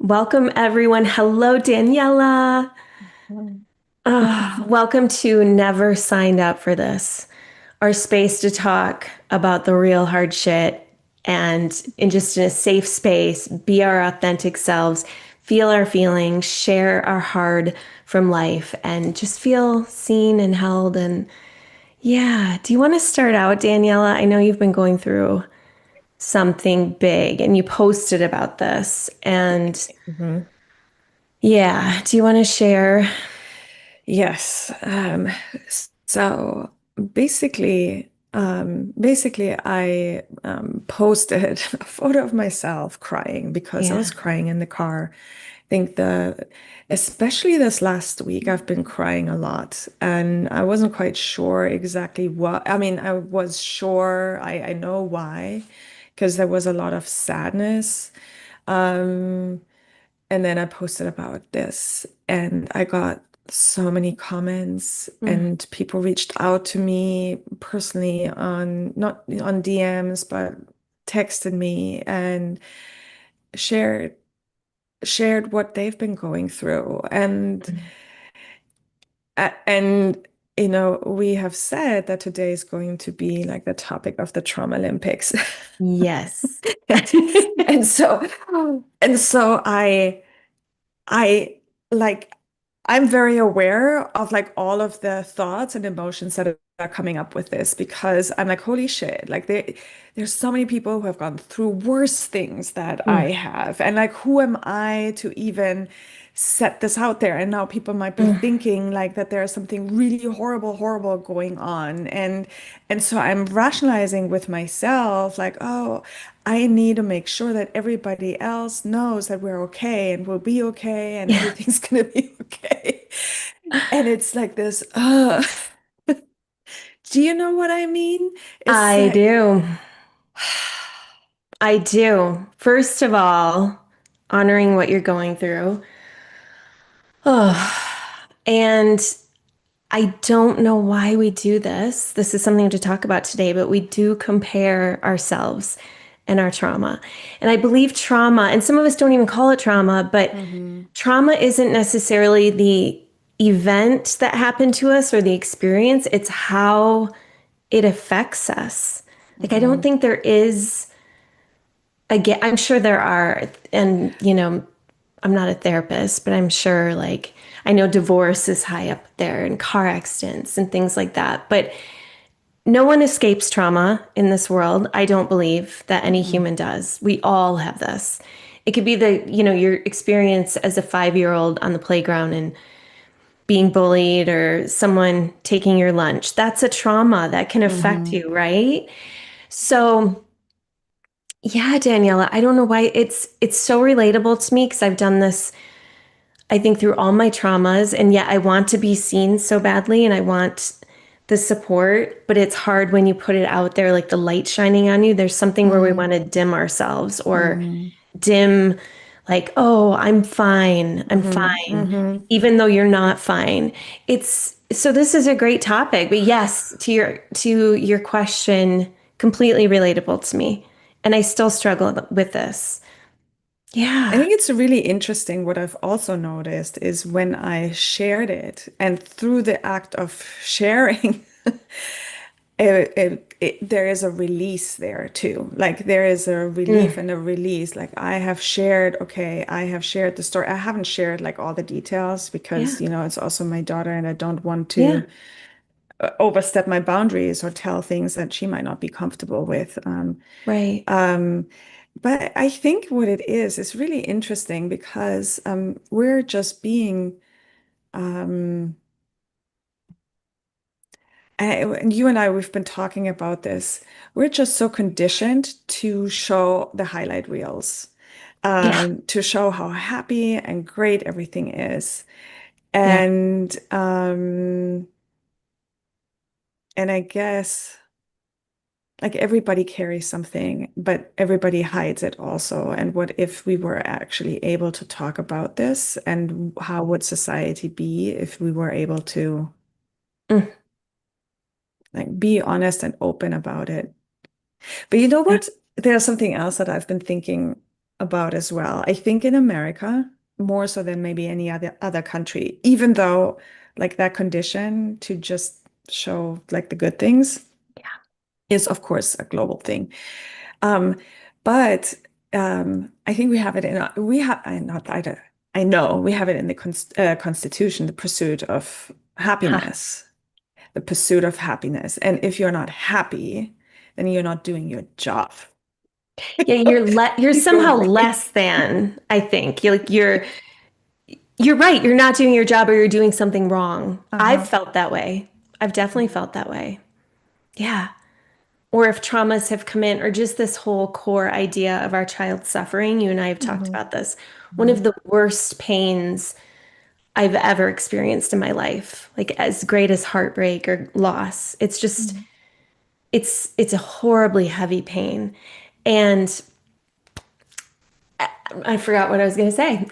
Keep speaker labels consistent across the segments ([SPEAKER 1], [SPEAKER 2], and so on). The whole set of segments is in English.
[SPEAKER 1] Welcome, everyone. Hello, Daniela.
[SPEAKER 2] Mm.
[SPEAKER 1] Welcome to Never Signed Up for This, our space to talk about the real hard shit and just in a safe space, be our authentic selves, feel our feelings, share our hard from life, and just feel seen and held. And yeah, do you want to start out, Daniela? I know you've been going through something big and you posted about this. And
[SPEAKER 2] Mhm.
[SPEAKER 1] yeah, do you want to share?
[SPEAKER 2] Yes. So basically, I posted a photo of myself crying because I
[SPEAKER 1] Yeah.
[SPEAKER 2] was crying in the car. I think especially this last week, I've been crying a lot, and I wasn't quite sure exactly what. I mean, I was sure, I know why, because there was a lot of sadness. Um, And then I posted about this, and I got so many comments,
[SPEAKER 1] Mm.
[SPEAKER 2] and people reached out to me personally on not on DMs, but texted me and shared shared what they've been going through. And we have said that today is going to be like the topic of the Traumalympics.
[SPEAKER 1] Yes.
[SPEAKER 2] And and so and so I like I'm very aware of like all of the thoughts and emotions that are coming up with this because I'm like, holy shit, like there's so many people who have gone through worse things that
[SPEAKER 1] Mm,
[SPEAKER 2] I have. And like, who am I to even set this out there? And now people might be
[SPEAKER 1] mm.
[SPEAKER 2] thinking like that there's something really horrible, horrible going on. And so I'm rationalizing with myself, like, oh, I need to make sure that everybody else knows that we're okay and we'll be okay and
[SPEAKER 1] Yeah,
[SPEAKER 2] everything's gonna be okay. And it's like this, do you know what I mean? It's
[SPEAKER 1] I
[SPEAKER 2] like,
[SPEAKER 1] do. I do. First of all, honoring what you're going through. Oh, and I don't know why we do this. This is something to talk about today, but we do compare ourselves and our trauma. And I believe trauma, and some of us don't even call it trauma, but
[SPEAKER 2] hmm
[SPEAKER 1] trauma isn't necessarily the event that happened to us or the experience, it's how it affects us. Like, I don't
[SPEAKER 2] hmm
[SPEAKER 1] think there is, again, I'm sure there are, and, I'm not a therapist, but I'm sure, like, I know divorce is high up there and car accidents and things like that. But no one escapes trauma in this world. I don't believe that any
[SPEAKER 2] hmm
[SPEAKER 1] human does. We all have this. It could be your experience as a 5-year-old on the playground and being bullied or someone taking your lunch. That's a trauma that can affect
[SPEAKER 2] hmm
[SPEAKER 1] you, right? So, yeah, Daniela, I don't know why it's so relatable to me because I've done this, I think, through all my traumas, and yet I want to be seen so badly and I want the support, but it's hard when you put it out there like the light shining on you. There's something where we
[SPEAKER 2] hmm
[SPEAKER 1] want to dim ourselves or
[SPEAKER 2] hmm
[SPEAKER 1] dim, like, oh, I'm fine. I'm
[SPEAKER 2] hmm
[SPEAKER 1] fine,
[SPEAKER 2] hmm
[SPEAKER 1] even though you're not fine. It's so this is a great topic, but yes, to your question, completely relatable to me. And I still struggle with this.
[SPEAKER 2] I
[SPEAKER 1] Yeah.
[SPEAKER 2] think it's really interesting. What I've also noticed is when I shared it, and through the act of sharing, there is a release there too. Like there is a relief
[SPEAKER 1] Mm,
[SPEAKER 2] and a release. Like I have shared, okay, I have shared the story. I haven't shared like all the details because,
[SPEAKER 1] yeah.
[SPEAKER 2] it's also my daughter and I don't want
[SPEAKER 1] Yeah.
[SPEAKER 2] to overstep my boundaries or tell things that she might not be comfortable with.
[SPEAKER 1] Right.
[SPEAKER 2] Um, but I think what it is really interesting because we're just being, um, and you and I, we've been talking about this. We're just so conditioned to show the highlight reels,
[SPEAKER 1] Yeah.
[SPEAKER 2] to show how happy and great everything is.
[SPEAKER 1] Yeah.
[SPEAKER 2] And I guess like everybody carries something, but everybody hides it also. And what if we were actually able to talk about this? And how would society be if we were able to
[SPEAKER 1] Mm,
[SPEAKER 2] like be honest and open about it? But you know
[SPEAKER 1] yeah.
[SPEAKER 2] what? There's something else that I've been thinking. about as well. I think in America, more so than maybe any other country, even though like that condition to just show like the good things is of course a global thing. Um, but I think we have it in we have I not I don't I know we have it in the Constitution, the pursuit of
[SPEAKER 1] Ha.
[SPEAKER 2] happiness, the pursuit of happiness. And if you're not happy, then you're not doing your job.
[SPEAKER 1] Yeah, you're
[SPEAKER 2] You're
[SPEAKER 1] somehow
[SPEAKER 2] right.
[SPEAKER 1] less than, I think. You're right. You're not doing your job or you're doing something wrong. I've
[SPEAKER 2] Uh-huh.
[SPEAKER 1] felt that way. I've definitely felt that way. Yeah. Or if traumas have come in, or just this whole core idea of our child suffering. You and I have talked
[SPEAKER 2] Mhm.
[SPEAKER 1] about this. One of
[SPEAKER 2] Mhm.
[SPEAKER 1] the worst pains I've ever experienced in my life, like as great as heartbreak or loss.
[SPEAKER 2] Mhm.
[SPEAKER 1] It's a horribly heavy pain. And I forgot what I was going to say.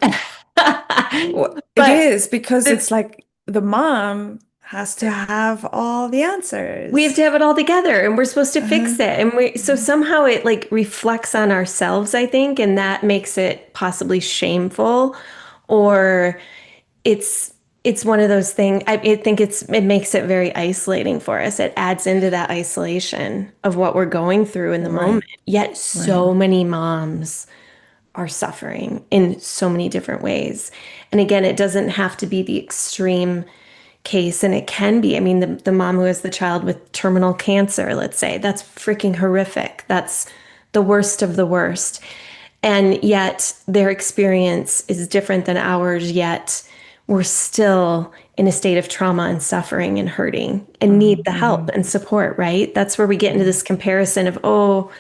[SPEAKER 2] Well, it
[SPEAKER 1] But
[SPEAKER 2] is because
[SPEAKER 1] the,
[SPEAKER 2] it's like the mom has to have all the
[SPEAKER 1] we have
[SPEAKER 2] answers.
[SPEAKER 1] to have it all together and we're supposed to
[SPEAKER 2] Uh-huh.
[SPEAKER 1] fix it. And we so
[SPEAKER 2] Mhm.
[SPEAKER 1] somehow it like reflects on ourselves, I think, and that makes it possibly shameful or it's it's one of those things. I think it makes it very isolating for us. It adds into that isolation of what we're going through in the moment.
[SPEAKER 2] Right,
[SPEAKER 1] Yet
[SPEAKER 2] right.
[SPEAKER 1] so many moms are suffering in so many different ways. And again, it doesn't have to be the extreme case, and it can be. I mean, the mom who has the child with terminal cancer, let's say, that's freaking horrific. That's the worst of the worst. And yet their experience is different than ours, yet we're still in a state of trauma and suffering and hurting and need the help
[SPEAKER 2] Mhm.
[SPEAKER 1] and support, right? That's where we get into
[SPEAKER 2] Mhm.
[SPEAKER 1] this comparison of, oh,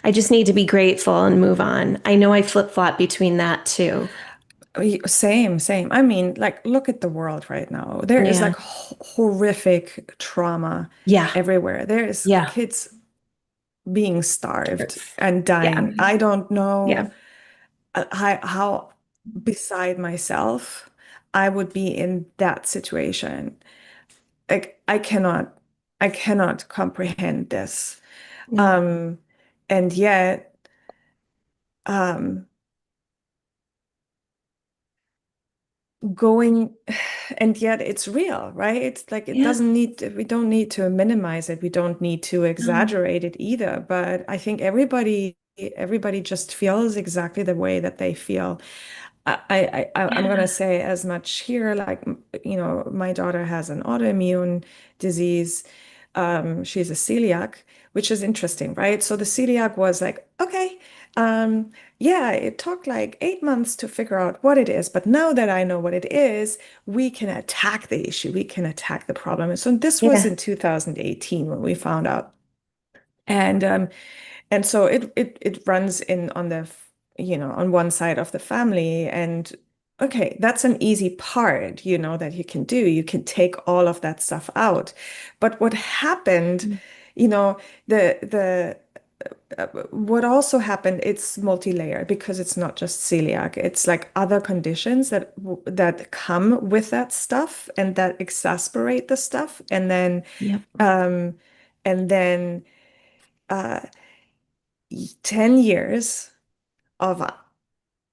[SPEAKER 1] I just need to be grateful and move on. I know I flip flop between that too.
[SPEAKER 2] Same, same. I mean, like, look at the world right now. There is
[SPEAKER 1] Yeah.
[SPEAKER 2] like horrific trauma
[SPEAKER 1] Yeah.
[SPEAKER 2] everywhere. There is
[SPEAKER 1] Yeah.
[SPEAKER 2] kids being starved
[SPEAKER 1] Truth.
[SPEAKER 2] and
[SPEAKER 1] Yeah.
[SPEAKER 2] dying. I don't know
[SPEAKER 1] Yeah.
[SPEAKER 2] how beside myself I would be in that situation. Like, I cannot comprehend this.
[SPEAKER 1] Yeah.
[SPEAKER 2] Um, and yet, um, going and yet it's real, right? It's like it
[SPEAKER 1] Yeah.
[SPEAKER 2] doesn't need we don't need to minimize it. We don't need to
[SPEAKER 1] No.
[SPEAKER 2] exaggerate it either. But I think everybody just feels exactly the way that they feel. I'm gonna
[SPEAKER 1] Yeah.
[SPEAKER 2] say as much here, like my daughter has an autoimmune disease. She's a celiac, which is interesting, right? So the celiac was like, okay, um, yeah, it took like 8 months to figure out what it is, but now that I know what it is, we can attack the issue, we can attack the problem. And so this was
[SPEAKER 1] Yeah.
[SPEAKER 2] in 2018 when we found out. And and so it runs in on on one side of the family. And okay, that's an easy part, that you can do. You can take all of that stuff out. But what happened, you know, the what also happened, it's multi-layer because it's not just celiac. It's like other conditions that come with that stuff and that exasperate the stuff.
[SPEAKER 1] Yep.
[SPEAKER 2] Um, and then uh, 10 years of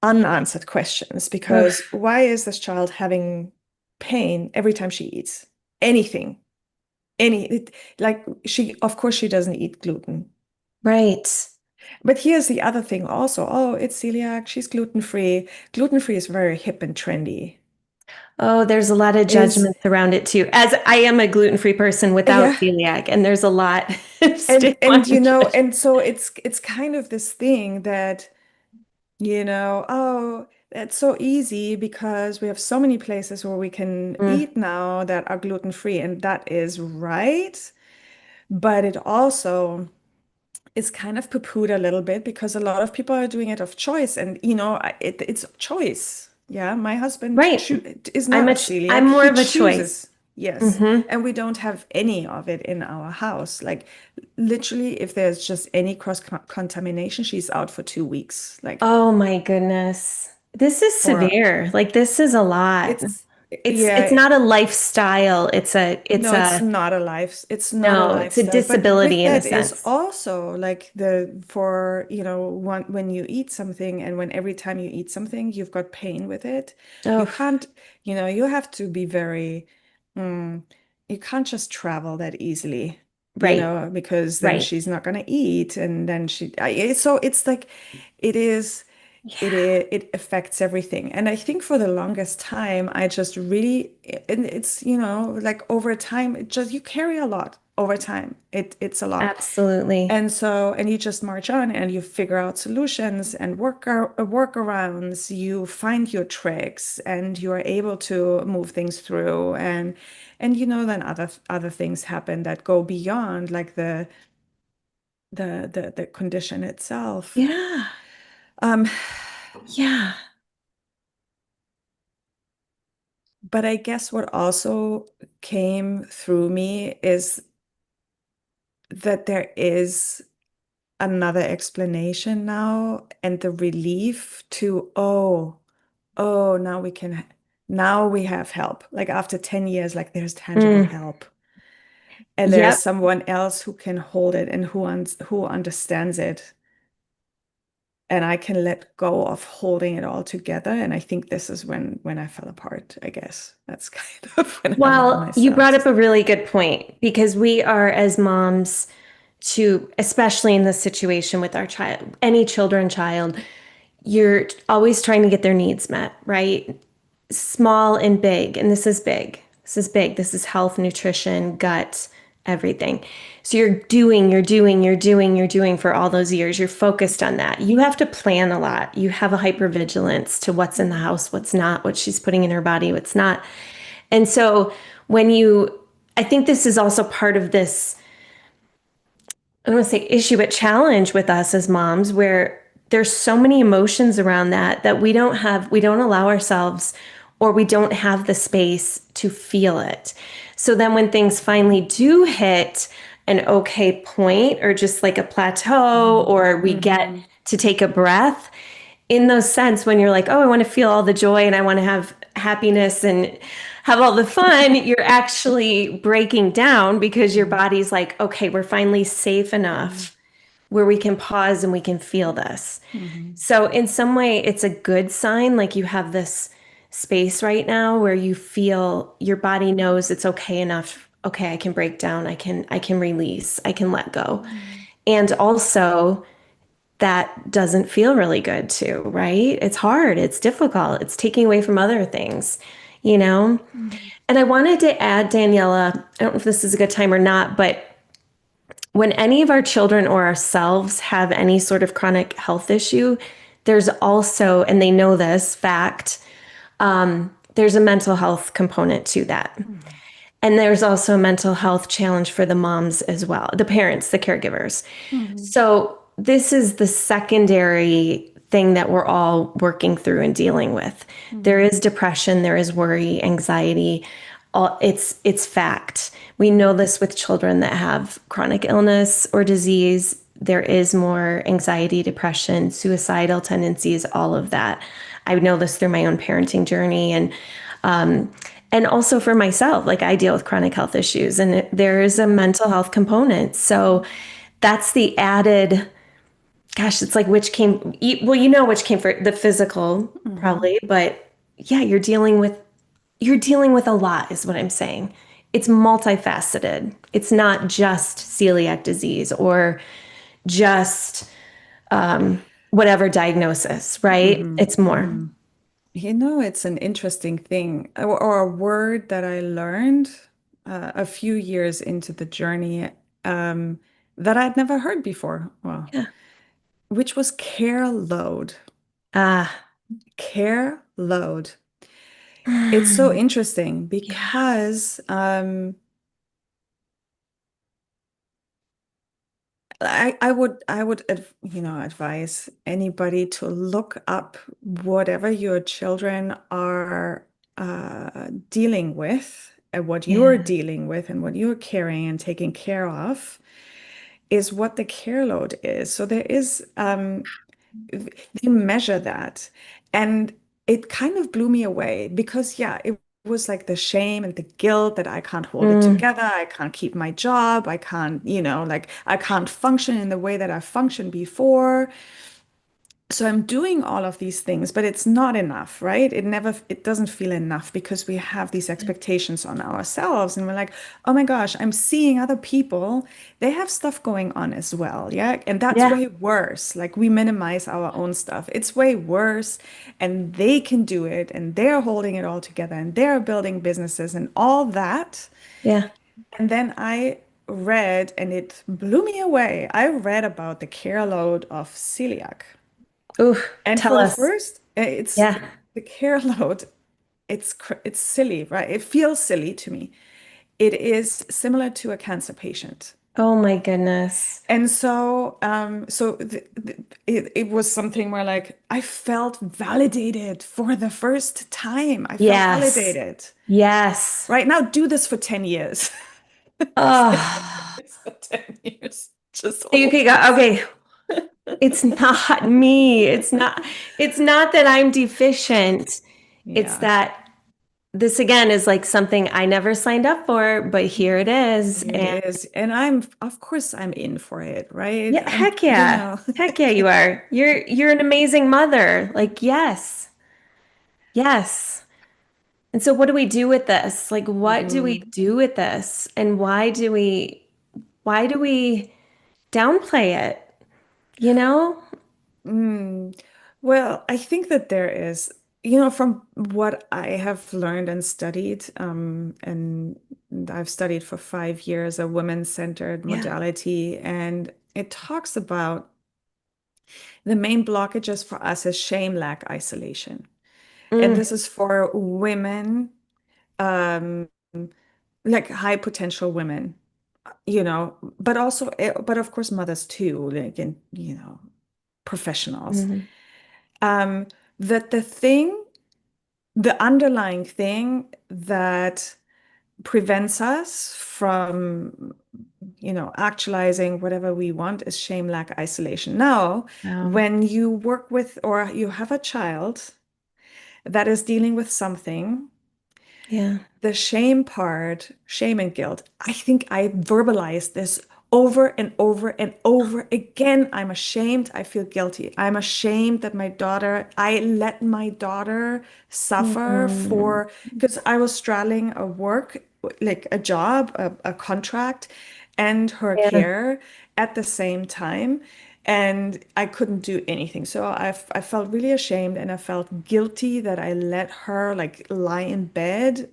[SPEAKER 2] unanswered questions
[SPEAKER 1] Ugh.
[SPEAKER 2] because why is this child having pain every time she eats anything? Like of course, she doesn't eat gluten.
[SPEAKER 1] Right.
[SPEAKER 2] But here's the other thing also. Oh, it's celiac. She's gluten free. Gluten free is very hip and trendy.
[SPEAKER 1] Oh, there's a lot of
[SPEAKER 2] Is
[SPEAKER 1] judgments around it too. As I am a gluten-free person without
[SPEAKER 2] Yeah.
[SPEAKER 1] celiac, and there's a lot of
[SPEAKER 2] And
[SPEAKER 1] stigma and judgment.
[SPEAKER 2] and so it's kind of this thing that, oh, that's so easy because we have so many places where we can
[SPEAKER 1] Mm,
[SPEAKER 2] eat now that are gluten free, and that is right. But it also is kind of poo-pooed a little bit because a lot of people are doing it of choice, and it's choice. Yeah, my husband
[SPEAKER 1] right.
[SPEAKER 2] is
[SPEAKER 1] I'm
[SPEAKER 2] not
[SPEAKER 1] a
[SPEAKER 2] a
[SPEAKER 1] ch I'm
[SPEAKER 2] celiac.
[SPEAKER 1] more
[SPEAKER 2] He
[SPEAKER 1] of a choice.
[SPEAKER 2] chooses. Yes.
[SPEAKER 1] Hmm.
[SPEAKER 2] And we don't have any of it in our house. Like literally, if there's just any cross contamination, she's out for 2 weeks. Like,
[SPEAKER 1] Oh my goodness. This is
[SPEAKER 2] or
[SPEAKER 1] severe. Like this is a lot.
[SPEAKER 2] it's
[SPEAKER 1] It's
[SPEAKER 2] yeah.
[SPEAKER 1] not a lifestyle. It's
[SPEAKER 2] No, it's
[SPEAKER 1] a
[SPEAKER 2] not a life. It's not a
[SPEAKER 1] no, it's a
[SPEAKER 2] lifestyle. But with
[SPEAKER 1] disability in a
[SPEAKER 2] that is
[SPEAKER 1] sense.
[SPEAKER 2] also like the for, when you eat something and when every time you eat something, you've got pain with it. You
[SPEAKER 1] Oh,
[SPEAKER 2] can't, you have to be very, mm, you can't just travel that easily,
[SPEAKER 1] right,
[SPEAKER 2] because then
[SPEAKER 1] right.
[SPEAKER 2] she's not gonna eat, and then so it's like it is
[SPEAKER 1] Yeah.
[SPEAKER 2] it affects everything. And I think for the longest time, I just really, and it's, like over time, it just, you carry a lot over time. It's a lot.
[SPEAKER 1] Absolutely.
[SPEAKER 2] And you just march on and you figure out solutions and workarounds. You find your tricks and you are able to move things through. And then other things happen that go beyond like the condition itself.
[SPEAKER 1] Yeah.
[SPEAKER 2] Um,
[SPEAKER 1] Yeah.
[SPEAKER 2] But I guess what also came through me is that there is another explanation now, and the relief to, oh, now we have help. Like after 10 years, like there's tangible
[SPEAKER 1] Mm.
[SPEAKER 2] help. And there's
[SPEAKER 1] Yep.
[SPEAKER 2] someone else who can hold it and who understands it. And I can let go of holding it all together. And I think this is when I fell apart, I guess. That's kind of when I allowed
[SPEAKER 1] Well, you
[SPEAKER 2] myself
[SPEAKER 1] brought
[SPEAKER 2] to.
[SPEAKER 1] up a really good point because we are, as moms, especially in this situation with our child, any children, child, you're always trying to get their needs met, right? Small and big. And this is big. This is big. This is health, nutrition, gut, everything. So you're doing for all those years. You're focused on that. You have to plan a lot. You have a hypervigilance to what's in the house, what's not, what she's putting in her body, what's not. And so when I think this is also part of this, I don't want to say issue, but challenge with us as moms, where there's so many emotions around that we don't allow ourselves, or we don't have the space to feel it. So then when things finally do hit an okay point, or just like a plateau,
[SPEAKER 2] Mhm.
[SPEAKER 1] or we get
[SPEAKER 2] Mhm.
[SPEAKER 1] to take a breath, in those sense, when you're like, oh, I want to feel all the joy and I want to have happiness and have all the fun, you're actually breaking down because your
[SPEAKER 2] Mhm.
[SPEAKER 1] body's like, okay, we're finally safe
[SPEAKER 2] Mhm.
[SPEAKER 1] enough where we can pause and we can feel this.
[SPEAKER 2] Mhm.
[SPEAKER 1] So, in some way, it's a good sign. Like you have this space right now where you feel your body knows it's okay enough. Okay, I can break down. I can release. I can let go.
[SPEAKER 2] Mhm.
[SPEAKER 1] And also, that doesn't feel really good too, right? It's hard, it's difficult, it's taking away from other things, you know?
[SPEAKER 2] Mhm.
[SPEAKER 1] And I wanted to add, Daniela, I don't know if this is a good time or not, but when any of our children or ourselves have any sort of chronic health issue, there's also, and they know this fact, there's a mental health component to that.
[SPEAKER 2] Mhm.
[SPEAKER 1] And there's also a mental health challenge for the moms as well, the parents, the caregivers.
[SPEAKER 2] Mhm.
[SPEAKER 1] So this is the secondary thing that we're all working through and dealing with. There
[SPEAKER 2] Mhm.
[SPEAKER 1] is depression, there is worry, anxiety. It's fact. We know this with children that have chronic illness or disease. There is more anxiety, depression, suicidal tendencies, all of that. I know this through my own parenting journey, and also for myself. Like I deal with chronic health issues, and there is a mental health component. So that's the added, gosh, it's like which came, well, you know, which came for the physical
[SPEAKER 2] Mhm.
[SPEAKER 1] probably, but yeah, you're dealing with a lot is what I'm saying. It's multifaceted. It's not just celiac disease or just whatever diagnosis, right?
[SPEAKER 2] Mhm.
[SPEAKER 1] It's more.
[SPEAKER 2] Mhm. It's an interesting thing, or a word that I learned a few years into the journey, um, that I'd never heard before. Well,
[SPEAKER 1] Yeah.
[SPEAKER 2] which was care load.
[SPEAKER 1] Ah.
[SPEAKER 2] Care load. It's so
[SPEAKER 1] Mm,
[SPEAKER 2] interesting
[SPEAKER 1] yeah.
[SPEAKER 2] because I would advise anybody to look up whatever your children are dealing with, and what you're
[SPEAKER 1] Yeah.
[SPEAKER 2] dealing with, and what you're carrying and taking care of, is what the care load is. So there is, they measure that, and it kind of blew me away because, yeah, it was like the shame and the guilt that I can't hold it
[SPEAKER 1] Mm.
[SPEAKER 2] together. I can't keep my job. I can't, like I can't function in the way that I functioned before. So I'm doing all of these things, but it's not enough, right? It doesn't feel enough because we have these expectations on ourselves and we're like, oh my gosh, I'm seeing other people. They have stuff going on as well. Yeah. And that's
[SPEAKER 1] Yeah.
[SPEAKER 2] way worse. Like we minimize our own stuff. It's way worse. And they can do it and they're holding it all together and they're building businesses and all that.
[SPEAKER 1] Yeah.
[SPEAKER 2] And then I read, and it blew me away. I read about the care load of celiac.
[SPEAKER 1] Ooh,
[SPEAKER 2] And
[SPEAKER 1] tell
[SPEAKER 2] for the
[SPEAKER 1] us.
[SPEAKER 2] first, it's
[SPEAKER 1] Yeah.
[SPEAKER 2] the care load. It's silly, right? It feels silly to me. It is similar to a cancer patient.
[SPEAKER 1] Oh my goodness.
[SPEAKER 2] And it was something where like I felt validated for the first time. I felt
[SPEAKER 1] Yes.
[SPEAKER 2] validated.
[SPEAKER 1] Yes.
[SPEAKER 2] Right now, do this for 10 years.
[SPEAKER 1] Oh.
[SPEAKER 2] It's for 10 years. Just hold
[SPEAKER 1] Okay,
[SPEAKER 2] this.
[SPEAKER 1] okay. It's not me. It's not that I'm deficient. It's
[SPEAKER 2] Yeah.
[SPEAKER 1] that this again is like something I never signed up for, but here it is.
[SPEAKER 2] It
[SPEAKER 1] And
[SPEAKER 2] is. And of course, I'm in for it, right?
[SPEAKER 1] yeah, heck yeah. Heck yeah,
[SPEAKER 2] Yeah.
[SPEAKER 1] you are. You're an amazing mother. Like, yes. Yes. And so what do we do with this? Like, what do we
[SPEAKER 2] Mm,
[SPEAKER 1] do with this? And why do we downplay it? You know?
[SPEAKER 2] mm. Well, I think that there is, from what I have learned and studied, and I've studied for 5 years a women-centered
[SPEAKER 1] Yeah.
[SPEAKER 2] modality, and it talks about the main blockages for us is shame, lack, isolation. And
[SPEAKER 1] Mm,
[SPEAKER 2] this is for women, um, like high potential women, but also, but of course, mothers too, like, and, professionals.
[SPEAKER 1] mhm.
[SPEAKER 2] Um, that the underlying thing that prevents us from, actualizing whatever we want is shame, lack, isolation. Now,
[SPEAKER 1] Wow.
[SPEAKER 2] when you work with or you have a child that is dealing with something,
[SPEAKER 1] Yeah.
[SPEAKER 2] the shame part, shame and guilt, I think I verbalized this over and over and over again. I'm ashamed. I feel guilty. I'm ashamed that I let my daughter suffer
[SPEAKER 1] Mm,
[SPEAKER 2] for, because I was straddling a work, like a job, a contract, and her
[SPEAKER 1] yeah.
[SPEAKER 2] care at the same time. And I couldn't do anything. So I felt really ashamed and I felt guilty that I let her like lie in bed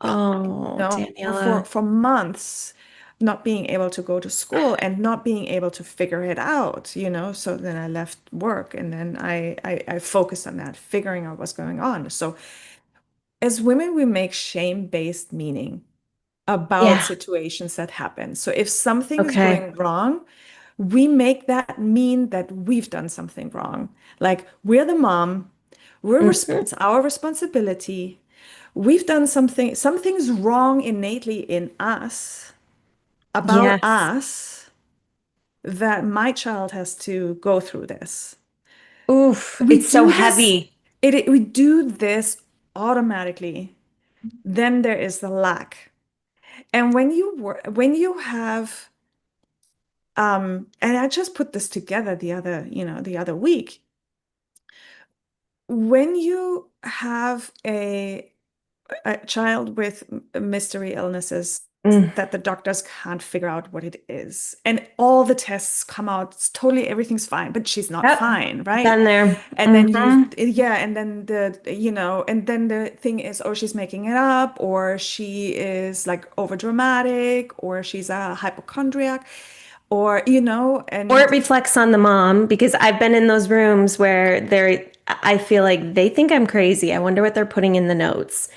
[SPEAKER 1] Oh,
[SPEAKER 2] for
[SPEAKER 1] Daniela.
[SPEAKER 2] months, not being able to go to school and not being able to figure it out, So then I left work and then I focused on that, figuring out what's going on. So as women, we make shame-based meaning about
[SPEAKER 1] Yeah.
[SPEAKER 2] situations that happen. So if something is
[SPEAKER 1] Okay.
[SPEAKER 2] going wrong, we make that mean that we've done something wrong. Like we're the mom,
[SPEAKER 1] Mhm.
[SPEAKER 2] it's our responsibility. We've done something's wrong innately in us, about
[SPEAKER 1] Yes.
[SPEAKER 2] us, that my child has to go through this.
[SPEAKER 1] Oof.
[SPEAKER 2] We
[SPEAKER 1] It's so
[SPEAKER 2] do this,
[SPEAKER 1] heavy.
[SPEAKER 2] we do this automatically. Then there is the lack. And when you have, and I just put this together the other week, when you have a child with mystery illnesses
[SPEAKER 1] Mm.
[SPEAKER 2] that the doctors can't figure out what it is. And all the tests come out, it's totally everything's fine, but she's not
[SPEAKER 1] Yep.
[SPEAKER 2] fine, right?
[SPEAKER 1] Been there.
[SPEAKER 2] And then
[SPEAKER 1] Hmm.
[SPEAKER 2] yeah, and then and then the thing is, oh, she's making it up, or she is like over dramatic, or she's a hypochondriac, or,
[SPEAKER 1] Or it
[SPEAKER 2] and
[SPEAKER 1] reflects on the mom because I've been in those rooms where I feel like they think I'm crazy. I wonder what they're putting in the notes.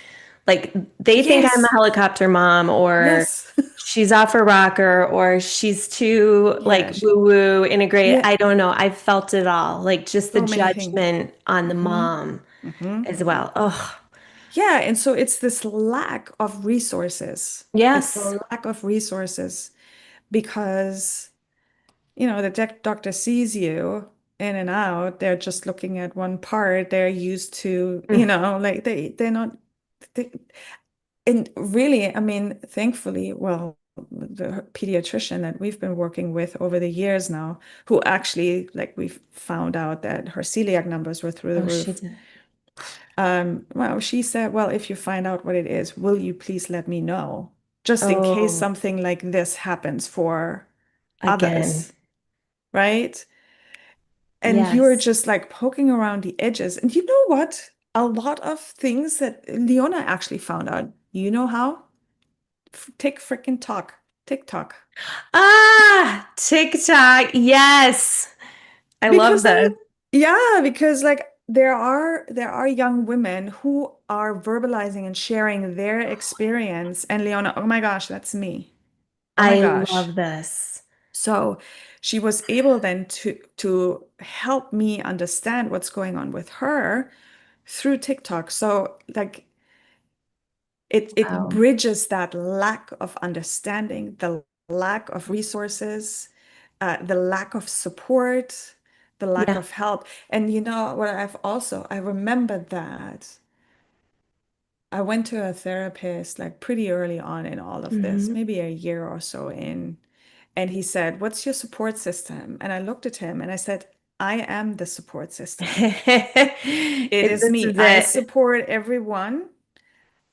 [SPEAKER 1] Like they think I'm a
[SPEAKER 2] yes,
[SPEAKER 1] helicopter mom or
[SPEAKER 2] yes,
[SPEAKER 1] she's off her rocker or she's too like
[SPEAKER 2] yes,
[SPEAKER 1] woo-woo integrated.
[SPEAKER 2] yeah,
[SPEAKER 1] I don't know. I've felt it all. Like just the
[SPEAKER 2] so many things.
[SPEAKER 1] judgment on the
[SPEAKER 2] Hmm.
[SPEAKER 1] mom
[SPEAKER 2] Hmm.
[SPEAKER 1] as well. Oh,
[SPEAKER 2] Yeah, and so it's this lack of resources. It's
[SPEAKER 1] yes.
[SPEAKER 2] the lack of resources because, the doctor sees you in and out. They're just looking at one part. They're used to,
[SPEAKER 1] Mm.
[SPEAKER 2] like they're not. th- and really, I mean, thankfully, well, the pediatrician that we've been working with over the years now, who actually, like, we've found out that her celiac numbers were through the
[SPEAKER 1] Oh, she
[SPEAKER 2] roof.
[SPEAKER 1] did.
[SPEAKER 2] Well, she said, well, if you find out what it is, will you please let me know? Just in case
[SPEAKER 1] Oh,
[SPEAKER 2] something like this happens for
[SPEAKER 1] again.
[SPEAKER 2] others, right? And you're
[SPEAKER 1] Yes.
[SPEAKER 2] just like poking around the edges. And you know what? A lot of things that Leona actually found out. You know how? Take freaking talk, TikTok.
[SPEAKER 1] Ah, TikTok. Yes. I love
[SPEAKER 2] Because
[SPEAKER 1] this.
[SPEAKER 2] yeah, because like there are young women who are verbalizing and sharing their experience. And Leona, oh my gosh, that's me. Oh my
[SPEAKER 1] I
[SPEAKER 2] gosh.
[SPEAKER 1] love this.
[SPEAKER 2] So she was able then to help me understand what's going on with her through TikTok. So like it
[SPEAKER 1] Wow.
[SPEAKER 2] bridges that lack of understanding, the lack of resources, the lack of support, the lack
[SPEAKER 1] Yeah.
[SPEAKER 2] of help. And you know what I remember that I went to a therapist like pretty early on in all of this,
[SPEAKER 1] Hmm.
[SPEAKER 2] maybe a year or so in. And he said, "What's your support system?" And I looked at him and I said, "I am the support system. It is
[SPEAKER 1] This
[SPEAKER 2] me.
[SPEAKER 1] is
[SPEAKER 2] I
[SPEAKER 1] it.
[SPEAKER 2] support everyone.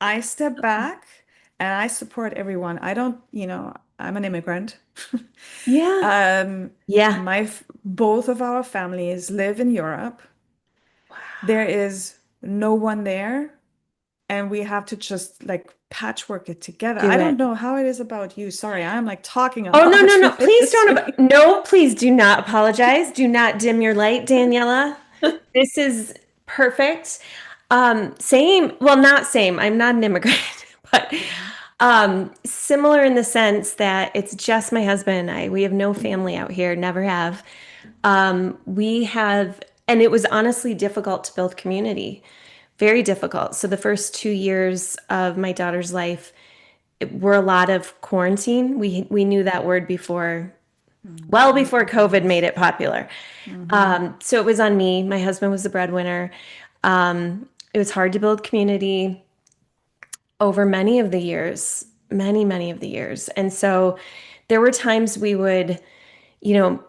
[SPEAKER 2] I step back and I support everyone. I don't, I'm an immigrant.
[SPEAKER 1] Yeah.
[SPEAKER 2] Um,
[SPEAKER 1] Yeah.
[SPEAKER 2] both of our families live in Europe. There
[SPEAKER 1] Wow.
[SPEAKER 2] is no one there, and we have to just like patchwork it together. I
[SPEAKER 1] Do
[SPEAKER 2] don't
[SPEAKER 1] it.
[SPEAKER 2] know how it is about you. Sorry, I'm like talking a
[SPEAKER 1] Oh, no, no,
[SPEAKER 2] lot
[SPEAKER 1] no. Please don't.
[SPEAKER 2] really.
[SPEAKER 1] No, please do not apologize. Do not dim your light, Daniela. This is perfect. Same, well, not same. I'm not an immigrant, but
[SPEAKER 2] Mhm.
[SPEAKER 1] similar in the sense that it's just my husband and I. We have no family out here, never have. We have, and it was honestly difficult to build community, very difficult. So the first 2 years of my daughter's life were a lot of quarantine. We knew that word before, well
[SPEAKER 2] Oh
[SPEAKER 1] before
[SPEAKER 2] my
[SPEAKER 1] COVID made
[SPEAKER 2] goodness.
[SPEAKER 1] it popular.
[SPEAKER 2] Hmm.
[SPEAKER 1] So it was on me. My husband was the breadwinner. It was hard to build community over many of the years, many, many of the years. And so there were times we would, you know,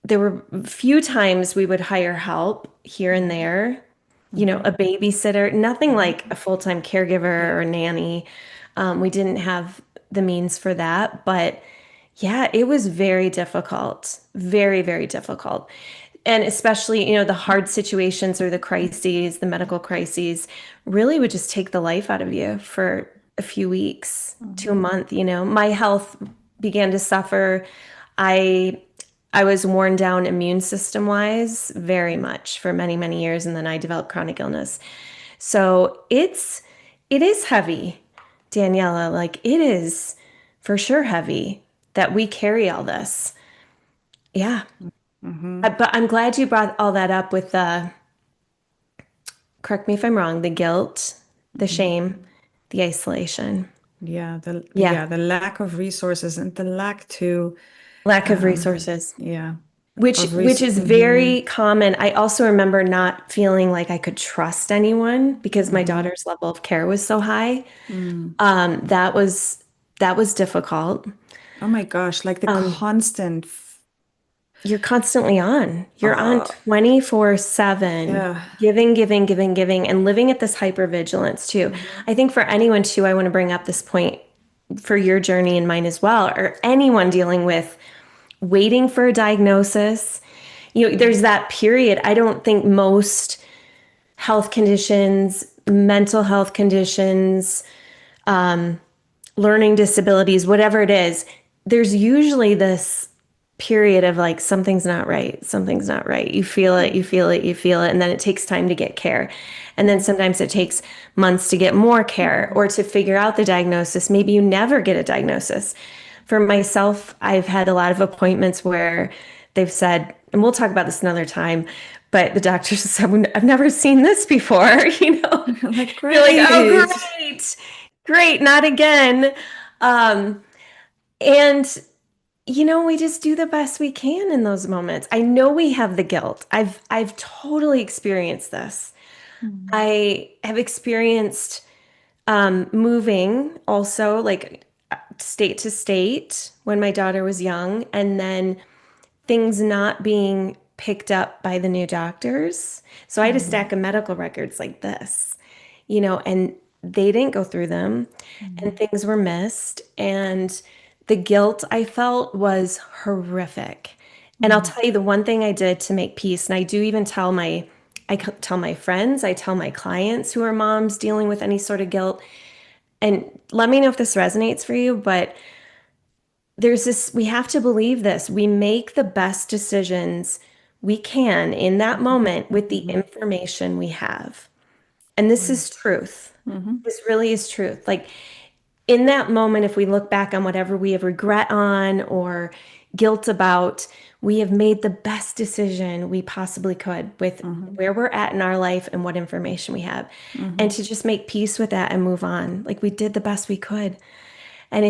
[SPEAKER 1] there were few times we would hire help here and
[SPEAKER 2] Hmm.
[SPEAKER 1] there,
[SPEAKER 2] Hmm.
[SPEAKER 1] a babysitter, nothing like
[SPEAKER 2] Hmm.
[SPEAKER 1] a full-time caregiver
[SPEAKER 2] Yeah.
[SPEAKER 1] or nanny. We didn't have the means for that, but yeah, it was very difficult, very, very difficult. And especially, the hard situations or the crises, the medical crises really would just take the life out of you for a few weeks to a
[SPEAKER 2] Hmm.
[SPEAKER 1] month. My health began to suffer. I I was worn down immune system wise very much for many, many years, and then I developed chronic illness. So it is heavy, Daniela. Like it is for sure heavy that we carry all this. Yeah.
[SPEAKER 2] Hmm.
[SPEAKER 1] But I'm glad you brought all that up with the, correct me if I'm wrong, the guilt, the
[SPEAKER 2] Hmm.
[SPEAKER 1] shame, the isolation.
[SPEAKER 2] Yeah,
[SPEAKER 1] Yeah.
[SPEAKER 2] the lack of resources and the lack to
[SPEAKER 1] Lack of
[SPEAKER 2] um
[SPEAKER 1] resources,
[SPEAKER 2] yeah,
[SPEAKER 1] which
[SPEAKER 2] of
[SPEAKER 1] which is
[SPEAKER 2] hmm.
[SPEAKER 1] very common. I also remember not feeling like I could trust anyone because my
[SPEAKER 2] Hmm.
[SPEAKER 1] daughter's level of care was so high.
[SPEAKER 2] Mm.
[SPEAKER 1] That was difficult.
[SPEAKER 2] Oh my gosh, like the
[SPEAKER 1] Um,
[SPEAKER 2] constant
[SPEAKER 1] you're constantly on. You're on
[SPEAKER 2] uh
[SPEAKER 1] 24/7,
[SPEAKER 2] yeah.
[SPEAKER 1] giving, giving, giving, giving, and living at this hypervigilance too.
[SPEAKER 2] Hmm.
[SPEAKER 1] I think for anyone too, I want to bring up this point for your journey and mine as well, or anyone dealing with waiting for a diagnosis. There's that period. I don't think most health conditions, mental health conditions, learning disabilities, whatever it is, there's usually this period of like something's not right, something's not right. You feel it, you feel it, you feel it, and then it takes time to get care. And then sometimes it takes months to get more care or to figure out the diagnosis. Maybe you never get a diagnosis. For myself, I've had a lot of appointments where they've said, and we'll talk about this another time, but the doctors said, I've never seen this before,
[SPEAKER 2] Like
[SPEAKER 1] You're like, oh,
[SPEAKER 2] great.
[SPEAKER 1] great, great, not again. Um, and we just do the best we can in those moments. I know we have the guilt. I've totally experienced this.
[SPEAKER 2] Mm.
[SPEAKER 1] I have experienced Moving also like state to state when my daughter was young, and then things not being picked up by the new doctors. So I had a
[SPEAKER 2] Mm,
[SPEAKER 1] stack of medical records like this, and they didn't go through them and
[SPEAKER 2] mm,
[SPEAKER 1] things were missed. And the guilt I felt was horrific. And I'll
[SPEAKER 2] mm,
[SPEAKER 1] tell you the one thing I did to make peace, and I do even tell my friends, I tell my clients who are moms dealing with any sort of guilt. And let me know if this resonates for you, but we have to believe this. We make the best decisions we can in that moment with the
[SPEAKER 2] mhm.
[SPEAKER 1] information we have. And this is
[SPEAKER 2] Right.
[SPEAKER 1] truth.
[SPEAKER 2] Hmm.
[SPEAKER 1] This really is truth. Like in that moment, if we look back on whatever we have regret on or guilt about, we have made the best decision we possibly could with
[SPEAKER 2] Hmm.
[SPEAKER 1] where we're at in our life and what information we have. And
[SPEAKER 2] Hmm.
[SPEAKER 1] to just make peace with that and move on. Like we did the best we could. And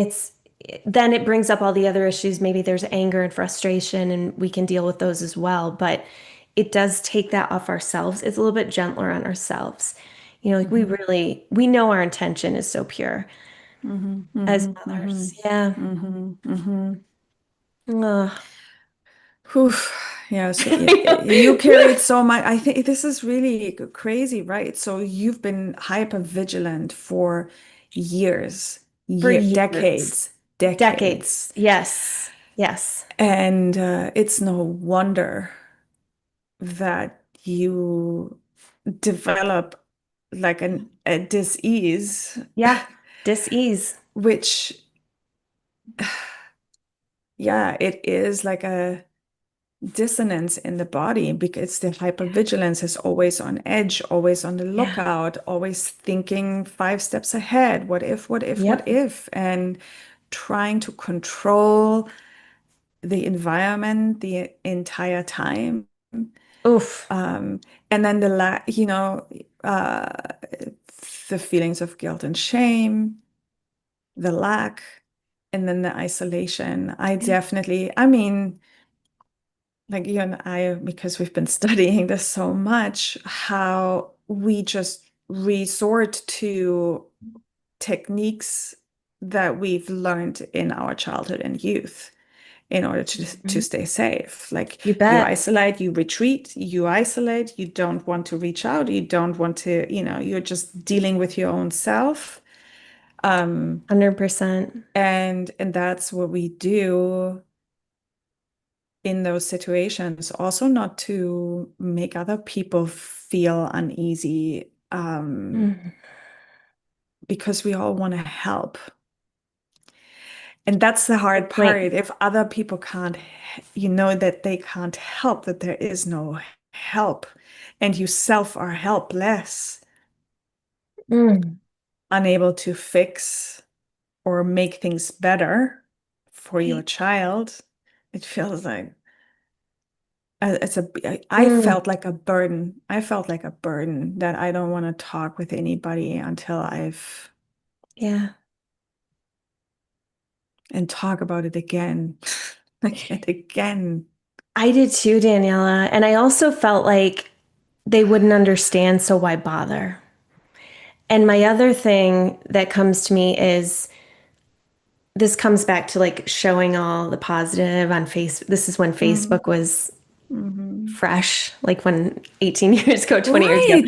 [SPEAKER 1] then it brings up all the other issues. Maybe there's anger and frustration, and we can deal with those as well. But it does take that off ourselves. It's a little bit gentler on ourselves. Like
[SPEAKER 2] Hmm.
[SPEAKER 1] we know our intention is so pure
[SPEAKER 2] Hmm.
[SPEAKER 1] as
[SPEAKER 2] Hmm.
[SPEAKER 1] mothers. Yeah.
[SPEAKER 2] Hmm. Hmm.
[SPEAKER 1] Ugh.
[SPEAKER 2] Whew. Yeah, so you
[SPEAKER 1] I
[SPEAKER 2] carried so much. I think this is really crazy, right? So you've been hyper vigilant for years,
[SPEAKER 1] For years,
[SPEAKER 2] decades, decades.
[SPEAKER 1] decades. Yes. Yes.
[SPEAKER 2] And it's no wonder that you develop like a dis-ease,
[SPEAKER 1] Yeah. Dis-ease.
[SPEAKER 2] which, yeah, it is like a dissonance in the body because the hypervigilance is always on edge, always on the
[SPEAKER 1] Yeah.
[SPEAKER 2] lookout, always thinking 5 steps ahead. What if, what if, what
[SPEAKER 1] Yep.
[SPEAKER 2] if? And trying to control the environment the entire time.
[SPEAKER 1] Oof.
[SPEAKER 2] Um, and then uh, the feelings of guilt and shame, the lack, and then the isolation. I mean, like you and I, because we've been studying this so much, how we just resort to techniques that we've learned in our childhood and youth in order to
[SPEAKER 1] Mhm.
[SPEAKER 2] stay safe. Like
[SPEAKER 1] You
[SPEAKER 2] you
[SPEAKER 1] bet.
[SPEAKER 2] isolate, you retreat, you isolate, you don't want to reach out, you don't want to, you're just dealing with your own self. Um,
[SPEAKER 1] 100%.
[SPEAKER 2] and that's what we do in those situations, also not to make other people feel uneasy,
[SPEAKER 1] Mm.
[SPEAKER 2] because we all want to help. And that's the hard
[SPEAKER 1] Good
[SPEAKER 2] part.
[SPEAKER 1] point.
[SPEAKER 2] If other people can't, you know that they can't help, that there is no help, and you self are helpless,
[SPEAKER 1] Mm.
[SPEAKER 2] unable to fix or make things better for your
[SPEAKER 1] Right.
[SPEAKER 2] child, it feels like I
[SPEAKER 1] Mm.
[SPEAKER 2] felt like a burden. I felt like a burden that I don't want to talk with anybody until I've
[SPEAKER 1] Yeah.
[SPEAKER 2] and talk about it again, again, again.
[SPEAKER 1] I did too, Daniela. And I also felt like they wouldn't understand, so why bother? And my other thing that comes to me is this comes back to like showing all the positive on Facebook. This is when
[SPEAKER 2] Hmm.
[SPEAKER 1] Facebook was
[SPEAKER 2] Hmm.
[SPEAKER 1] fresh, like when 18 years ago, 20 years ago.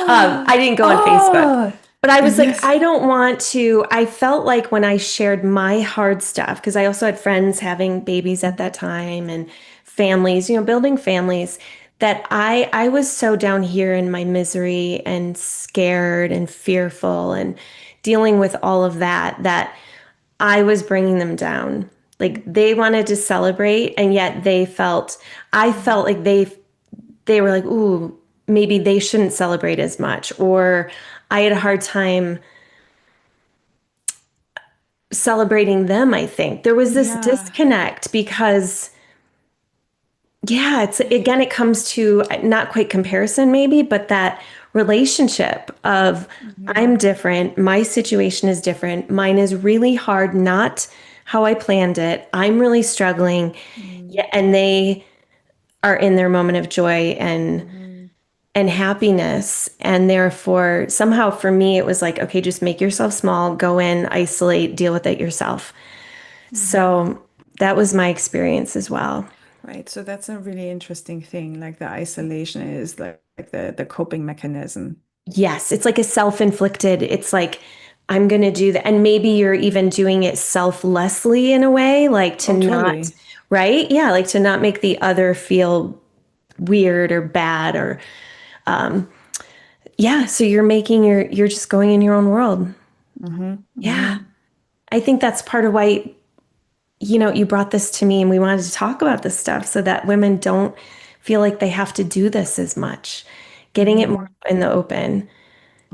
[SPEAKER 2] Right.
[SPEAKER 1] I didn't go on Facebook,
[SPEAKER 2] Oh,
[SPEAKER 1] but I was like,
[SPEAKER 2] yes.
[SPEAKER 1] I don't want to. I felt like when I shared my hard stuff, because I also had friends having babies at that time and families, building families, that I was so down here in my misery and scared and fearful and dealing with all of that, that I was bringing them down. Like they wanted to celebrate, and yet I felt like they were like, ooh, maybe they shouldn't celebrate as much. Or I had a hard time celebrating them, I think. There was this
[SPEAKER 2] Yeah.
[SPEAKER 1] disconnect because, yeah, it's again, it comes to not quite comparison, maybe, but that relationship of I'm
[SPEAKER 2] Hmm.
[SPEAKER 1] different, my situation is different, mine is really hard, not how I planned it. I'm really struggling.
[SPEAKER 2] Hmm.
[SPEAKER 1] Yeah, and they are in their moment of joy and
[SPEAKER 2] Hmm.
[SPEAKER 1] and happiness. And therefore, somehow for me, it was like, okay, just make yourself small, go in, isolate, deal with it yourself.
[SPEAKER 2] Mhm.
[SPEAKER 1] So that was my experience as well.
[SPEAKER 2] Right. So that's a really interesting thing. Like the isolation is like the coping mechanism.
[SPEAKER 1] Yes, it's like a self-inflicted, it's like, I'm going to do that. And maybe you're even doing it selflessly in a way, like to
[SPEAKER 2] Oh,
[SPEAKER 1] not,
[SPEAKER 2] totally.
[SPEAKER 1] right? Yeah, like to not make the other feel weird or bad or, yeah. So you're just going in your own world.
[SPEAKER 2] Hmm.
[SPEAKER 1] Yeah.
[SPEAKER 2] Hmm.
[SPEAKER 1] I think that's part of why, you brought this to me and we wanted to talk about this stuff so that women don't feel like they have to do this as much, getting it more
[SPEAKER 2] Hmm.
[SPEAKER 1] in the open.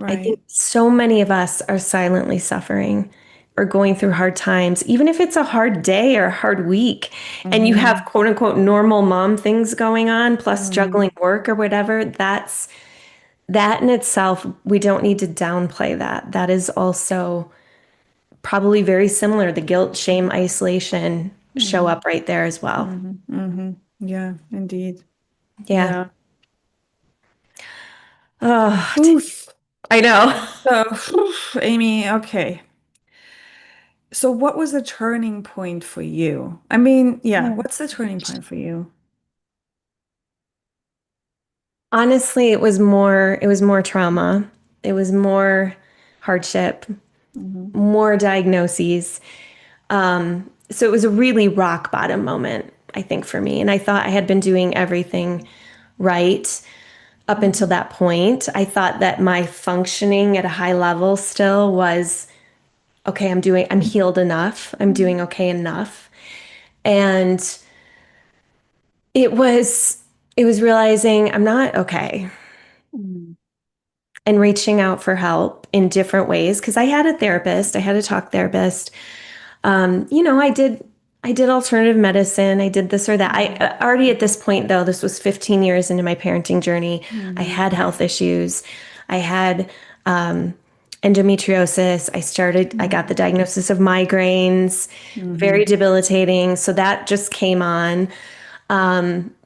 [SPEAKER 1] I think
[SPEAKER 2] Right.
[SPEAKER 1] so many of us are silently suffering or going through hard times, even if it's a hard day or a hard week, and you have
[SPEAKER 2] Hmm.
[SPEAKER 1] quote unquote normal mom things going on, plus
[SPEAKER 2] Hmm.
[SPEAKER 1] juggling work or whatever. That in itself, we don't need to downplay that. That is also probably very similar. The guilt, shame, isolation show
[SPEAKER 2] Hmm.
[SPEAKER 1] up right there as well.
[SPEAKER 2] Hmm. Hmm. Yeah, indeed.
[SPEAKER 1] Yeah.
[SPEAKER 2] Yeah.
[SPEAKER 1] Oh,
[SPEAKER 2] Oof.
[SPEAKER 1] I know.
[SPEAKER 2] So, Amy, okay. So what was the turning point for you? I mean, yeah,
[SPEAKER 1] Yeah.
[SPEAKER 2] what's the turning point for you?
[SPEAKER 1] Honestly, it was more trauma. It was more hardship,
[SPEAKER 2] Hmm.
[SPEAKER 1] more diagnoses. So it was a really rock bottom moment, I think, for me. And I thought I had been doing everything right up until
[SPEAKER 2] Hmm.
[SPEAKER 1] that point. I thought that my functioning at a high level still was okay, I'm healed enough, I'm doing okay enough. And it was realizing I'm not okay
[SPEAKER 2] Hmm.
[SPEAKER 1] and reaching out for help in different ways because I had a therapist, I had a talk therapist. I did alternative medicine. I did this or that. I
[SPEAKER 2] Hmm.
[SPEAKER 1] already at this point though, this was 15 years into my parenting journey. I
[SPEAKER 2] Hmm.
[SPEAKER 1] had health issues. I had endometriosis. I got the diagnosis of migraines, very
[SPEAKER 2] Hmm.
[SPEAKER 1] debilitating. So that just came on.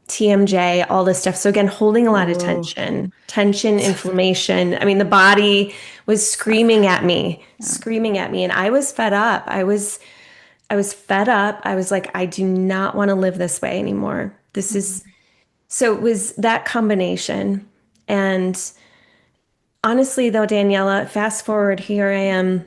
[SPEAKER 1] TMJ, all this stuff. So again, holding a lot of
[SPEAKER 2] Oh,
[SPEAKER 1] tension, inflammation. I mean, the body was
[SPEAKER 2] yeah.
[SPEAKER 1] screaming at me, and I was fed up. I was fed up. I was like, I do not want to live this way anymore. So it was that combination. And honestly, though, Daniela, fast forward, here I am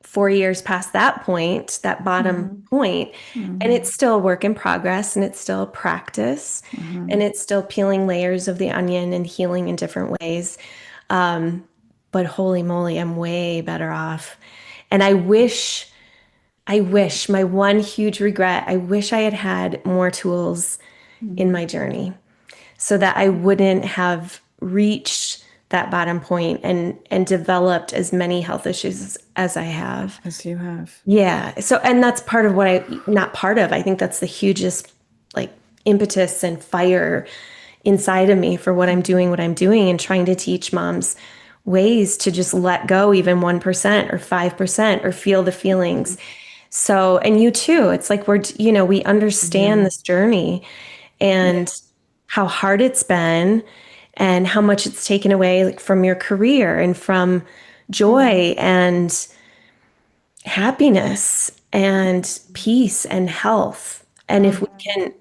[SPEAKER 1] 4 years past that point, that bottom
[SPEAKER 2] Hmm.
[SPEAKER 1] point, and
[SPEAKER 2] Hmm.
[SPEAKER 1] it's still a work in progress and it's still a practice and
[SPEAKER 2] Hmm.
[SPEAKER 1] it's still peeling layers of the onion and healing in different ways. But holy moly, I'm way better off. And I wish my one huge regret, I wish I had had more tools in
[SPEAKER 2] Hmm.
[SPEAKER 1] my journey so that I wouldn't have reached that bottom point and developed as many health issues as I have.
[SPEAKER 2] As you have.
[SPEAKER 1] Yeah. So, and that's part of not part of, I think that's the hugest like impetus and fire inside of me for what I'm doing, and trying to teach moms ways to just let go even 1% or 5% or feel the feelings. So, and you too, it's like we understand
[SPEAKER 2] Yeah.
[SPEAKER 1] this journey
[SPEAKER 2] Yeah.
[SPEAKER 1] and how hard it's been and how much it's taken away like from your career and from
[SPEAKER 2] Hmm.
[SPEAKER 1] joy and happiness and peace and health. And if we
[SPEAKER 2] Hmm.
[SPEAKER 1] can,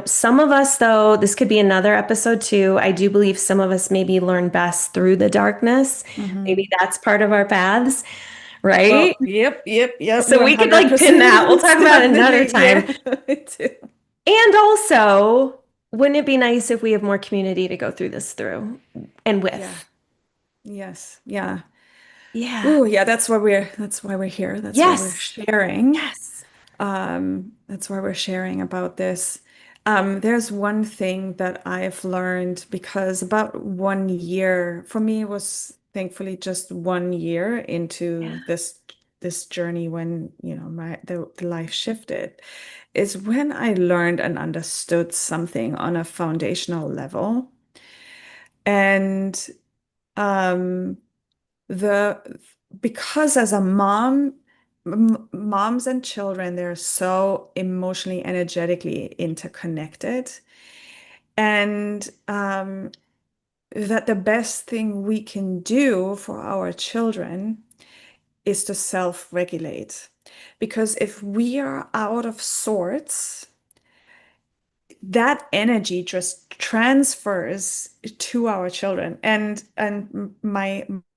[SPEAKER 1] some of us, though, this could be another episode too. I do believe some of us maybe learn best through the darkness. Maybe
[SPEAKER 2] Hmm.
[SPEAKER 1] that's part of our paths,
[SPEAKER 2] Oh,
[SPEAKER 1] right?
[SPEAKER 2] yep, yep, yep.
[SPEAKER 1] So we could like pin
[SPEAKER 2] 100%.
[SPEAKER 1] that. We'll
[SPEAKER 2] It's
[SPEAKER 1] talk about it another
[SPEAKER 2] definitely,
[SPEAKER 1] time.
[SPEAKER 2] yeah, me too.
[SPEAKER 1] And also, wouldn't it be nice if we have more community to go through this through and
[SPEAKER 2] Yeah.
[SPEAKER 1] with?
[SPEAKER 2] Yes. Yeah.
[SPEAKER 1] Yeah.
[SPEAKER 2] Ooh, yeah, that's why we're here. That's why we're
[SPEAKER 1] Yes.
[SPEAKER 2] sharing.
[SPEAKER 1] Yes.
[SPEAKER 2] That's why we're sharing about this. There's one thing that I've learned because about 1 year for me was thankfully just 1 year into
[SPEAKER 1] Yeah.
[SPEAKER 2] this journey when the life shifted is when I learned and understood something on a foundational level. And um the because as a mom, moms and children, they're so emotionally, energetically interconnected. And that the best thing we can do for our children is to self-regulate. Because if we are out of sorts, that energy just transfers to our children. And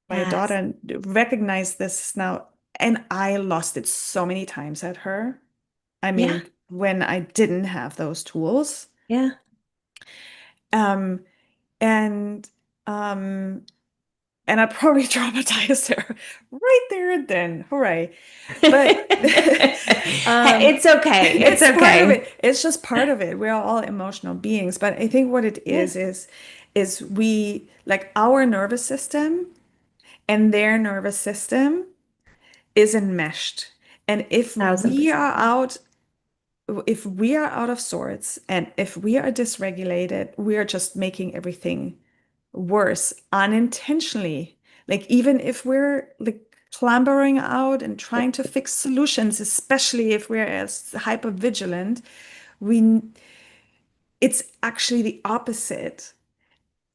[SPEAKER 2] my
[SPEAKER 1] Yes.
[SPEAKER 2] daughter recognized this now, and I lost it so many times at her. I
[SPEAKER 1] Yeah.
[SPEAKER 2] mean, when I didn't have those tools.
[SPEAKER 1] Yeah.
[SPEAKER 2] Um, and um, and I probably traumatized her right there and then. Hooray. But um,
[SPEAKER 1] It's okay. It's
[SPEAKER 2] it's part of
[SPEAKER 1] okay.
[SPEAKER 2] it. It's just part of it. We're all emotional beings. But I think what it
[SPEAKER 1] Yeah.
[SPEAKER 2] is we like our nervous system and their nervous system is enmeshed. And
[SPEAKER 1] Thousand percent.
[SPEAKER 2] if we are out of sorts and if we are dysregulated, we are just making everything worse unintentionally. Like even if we're like clambering out and trying to fix solutions, especially if we're as hyper vigilant, we it's actually the opposite.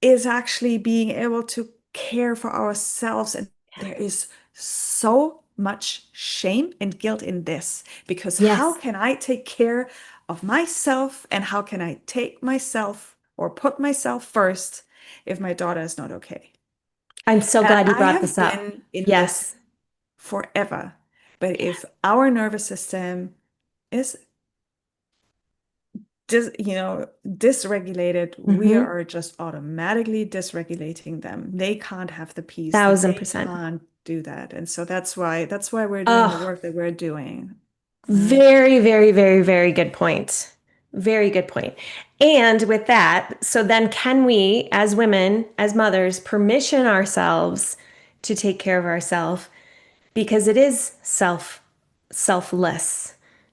[SPEAKER 2] Is actually being able to care for ourselves. And there is so much shame and guilt in this because how
[SPEAKER 1] Yes.
[SPEAKER 2] can I take care of myself and how can I take myself or put myself first if my daughter is not okay?
[SPEAKER 1] I'm so
[SPEAKER 2] And
[SPEAKER 1] glad you
[SPEAKER 2] I
[SPEAKER 1] brought
[SPEAKER 2] have
[SPEAKER 1] this up.
[SPEAKER 2] been in this
[SPEAKER 1] Yes.
[SPEAKER 2] forever. But if our nervous system is dysregulated, we
[SPEAKER 1] Mm-hmm.
[SPEAKER 2] are just automatically dysregulating them. They can't have the peace.
[SPEAKER 1] Thousand
[SPEAKER 2] They
[SPEAKER 1] percent.
[SPEAKER 2] can't do that. And so that's why we're doing the
[SPEAKER 1] Oh,
[SPEAKER 2] work that we're doing. Right.
[SPEAKER 1] very, very, very, very good point. Very good point. And with that, so then can we, as women, as mothers, permission ourselves to take care of ourselves because it is selfless.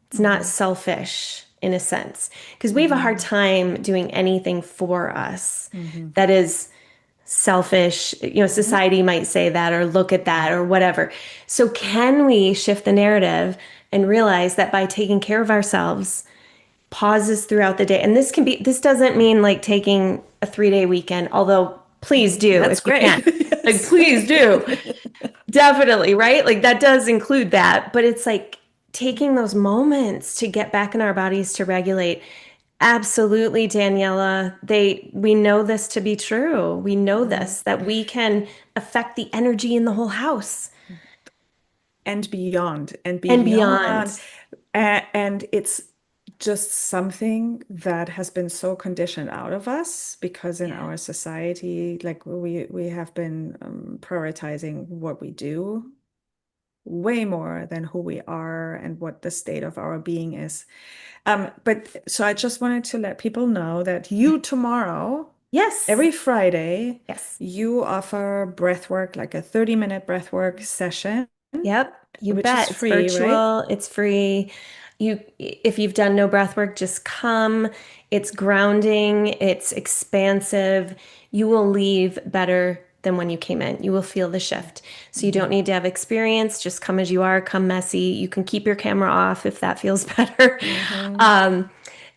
[SPEAKER 1] It's not
[SPEAKER 2] Hmm.
[SPEAKER 1] selfish in a sense. Because we have a hard
[SPEAKER 2] Hmm.
[SPEAKER 1] time doing anything for us
[SPEAKER 2] Hmm.
[SPEAKER 1] that is selfish.
[SPEAKER 2] Hmm.
[SPEAKER 1] Society might say that or look at that or whatever. So, can we shift the narrative and realize that by taking care of ourselves, pauses throughout the day, and this doesn't mean like taking a 3-day weekend, although please do if
[SPEAKER 2] That's
[SPEAKER 1] you
[SPEAKER 2] great.
[SPEAKER 1] can. Like,
[SPEAKER 2] Yes.
[SPEAKER 1] please do. Definitely, right? Like that does include that, but it's like taking those moments to get back in our bodies to regulate. Absolutely, Daniela. We know this to be true. We know
[SPEAKER 2] Mhm.
[SPEAKER 1] this that we can affect the energy in the whole house
[SPEAKER 2] And beyond, and
[SPEAKER 1] and
[SPEAKER 2] beyond.
[SPEAKER 1] beyond.
[SPEAKER 2] And it's just something that has been so conditioned out of us because in
[SPEAKER 1] Yeah.
[SPEAKER 2] our society, like we have been prioritizing what we do way more than who we are and what the state of our being is. But so I just wanted to let people know that you tomorrow,
[SPEAKER 1] Yes.
[SPEAKER 2] every Friday,
[SPEAKER 1] Yes.
[SPEAKER 2] you offer breathwork, like a 30-minute breathwork session,
[SPEAKER 1] Yep, you
[SPEAKER 2] which is
[SPEAKER 1] bet. It's
[SPEAKER 2] free, right?
[SPEAKER 1] virtual, it's free. If you've done no breath work, just come. It's grounding, it's expansive. You will leave better than when you came in. You will feel the shift. So you don't
[SPEAKER 2] Hmm.
[SPEAKER 1] need to have experience, just come as you are, come messy. You can keep your camera off if that feels better.
[SPEAKER 2] Hmm.
[SPEAKER 1] Um,